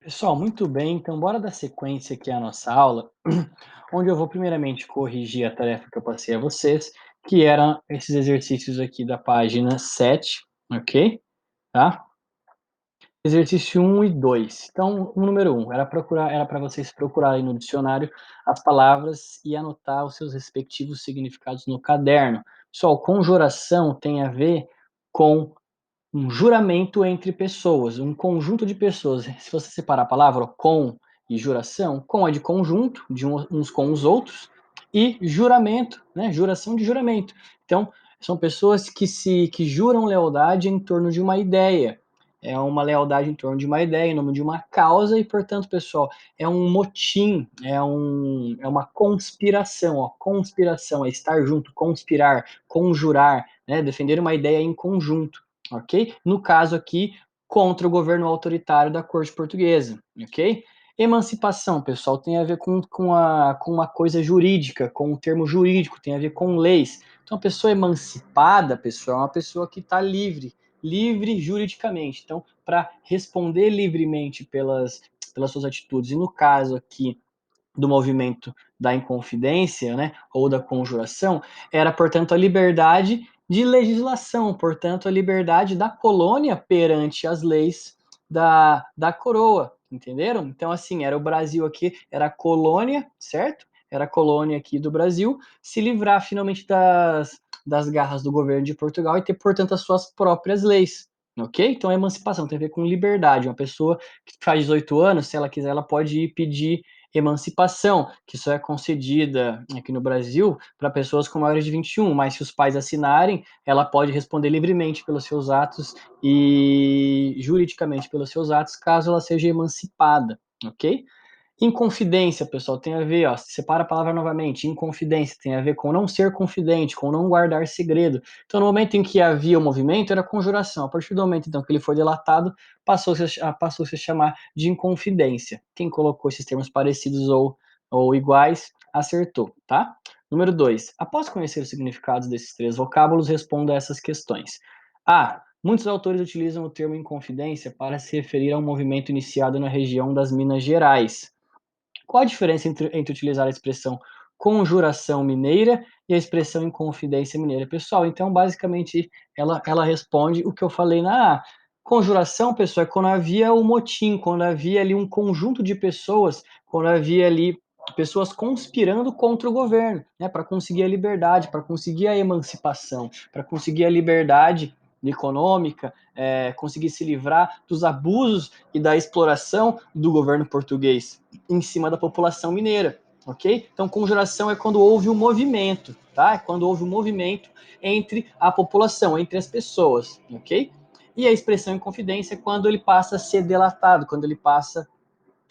Pessoal, muito bem. Então, bora dar sequência aqui à nossa aula, onde eu vou primeiramente corrigir a tarefa que eu passei a vocês, que eram esses exercícios aqui da página 7, ok? Tá? Exercício um e 2. Então, o número um era para vocês procurarem no dicionário as palavras e anotar os seus respectivos significados no caderno. Pessoal, conjuração tem a ver com um juramento entre pessoas, um conjunto de pessoas. Se você separar a palavra com e juração, com é de conjunto, de uns com os outros, e juramento, né? Juração de juramento. Então, são pessoas que juram lealdade em torno de uma ideia. É uma lealdade em torno de uma ideia, em nome de uma causa, e, portanto, pessoal, é um motim, é uma conspiração. Ó, conspiração é estar junto, conspirar, conjurar, né? Defender uma ideia em conjunto, ok? No caso aqui, contra o governo autoritário da corte portuguesa, ok? Emancipação, pessoal, tem a ver com uma coisa jurídica, com um termo jurídico, tem a ver com leis. Então, a pessoa emancipada, pessoal, é uma pessoa que está livre juridicamente. Então, para responder livremente pelas suas atitudes, e no caso aqui do movimento da Inconfidência, né, ou da Conjuração, era, portanto, a liberdade de legislação, portanto, a liberdade da colônia perante as leis da coroa, entenderam? Então, assim, era o Brasil aqui, era a colônia, certo? Era a colônia aqui do Brasil, se livrar finalmente das garras do governo de Portugal e ter, portanto, as suas próprias leis, ok? Então, a emancipação tem a ver com liberdade. Uma pessoa que faz 18 anos, se ela quiser, ela pode ir pedir emancipação, que só é concedida aqui no Brasil para pessoas com maiores de 21, mas se os pais assinarem, ela pode responder livremente pelos seus atos e juridicamente pelos seus atos, caso ela seja emancipada, ok? Inconfidência, pessoal, tem a ver, ó, separa a palavra novamente, inconfidência, tem a ver com não ser confidente, com não guardar segredo. Então, no momento em que havia o movimento, era conjuração. A partir do momento, então, que ele foi delatado, passou-se a chamar de inconfidência. Quem colocou esses termos parecidos ou iguais, acertou, tá? Número 2. Após conhecer os significados desses três vocábulos, responda a essas questões. A. Muitos autores utilizam o termo inconfidência para se referir a um movimento iniciado na região das Minas Gerais. Qual a diferença entre utilizar a expressão conjuração mineira e a expressão inconfidência mineira? Pessoal, então, basicamente, ela responde o que eu falei na conjuração, pessoal, é quando havia o motim, quando havia ali um conjunto de pessoas, quando havia ali pessoas conspirando contra o governo, né, para conseguir a liberdade, para conseguir a emancipação, para conseguir a liberdade econômica, conseguir se livrar dos abusos e da exploração do governo português em cima da população mineira, ok? Então, conjuração é quando houve um movimento, tá? É quando houve um movimento entre a população, entre as pessoas, ok? E a expressão inconfidência é quando ele passa a ser delatado, quando ele passa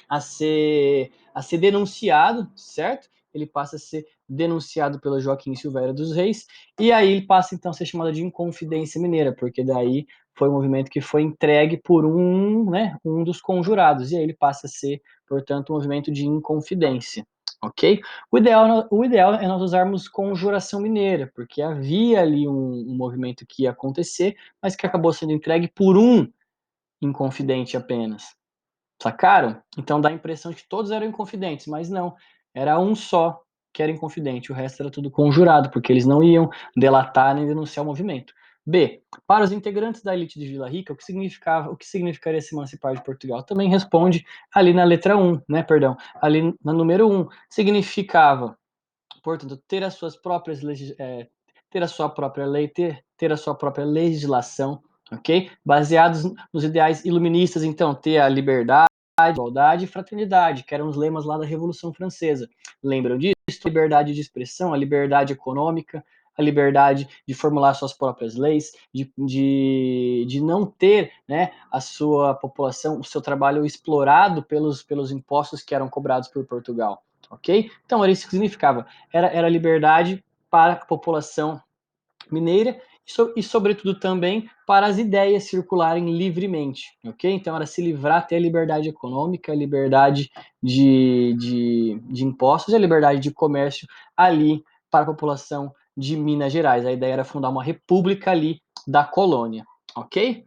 a ser denunciado, certo? Ele passa a ser denunciado pelo Joaquim Silveira dos Reis, e aí ele passa então a ser chamado de Inconfidência Mineira, porque daí foi um movimento que foi entregue por um dos conjurados, e aí ele passa a ser, portanto, um movimento de inconfidência, ok? O ideal é nós usarmos conjuração mineira, porque havia ali um movimento que ia acontecer, mas que acabou sendo entregue por um inconfidente apenas. Sacaram? Então dá a impressão de que todos eram inconfidentes, mas não. Era um só que era inconfidente, o resto era tudo conjurado, porque eles não iam delatar nem denunciar o movimento. B. Para os integrantes da elite de Vila Rica, o que significaria se emancipar de Portugal? Também responde ali na letra 1, né, perdão, ali na número 1. Significava, portanto, ter a sua própria lei, ter a sua própria legislação, ok? Baseados nos ideais iluministas, então, ter a liberdade, igualdade e fraternidade, que eram os lemas lá da Revolução Francesa. Lembram disso? A liberdade de expressão, a liberdade econômica, a liberdade de formular suas próprias leis, de não ter, né, a sua população, o seu trabalho explorado pelos impostos que eram cobrados por Portugal, ok? Então, era isso que significava. Era liberdade para a população mineira e, sobretudo, também para as ideias circularem livremente, ok? Então, era se livrar, ter a liberdade econômica, a liberdade de impostos e a liberdade de comércio ali para a população de Minas Gerais. A ideia era fundar uma república ali da colônia, ok?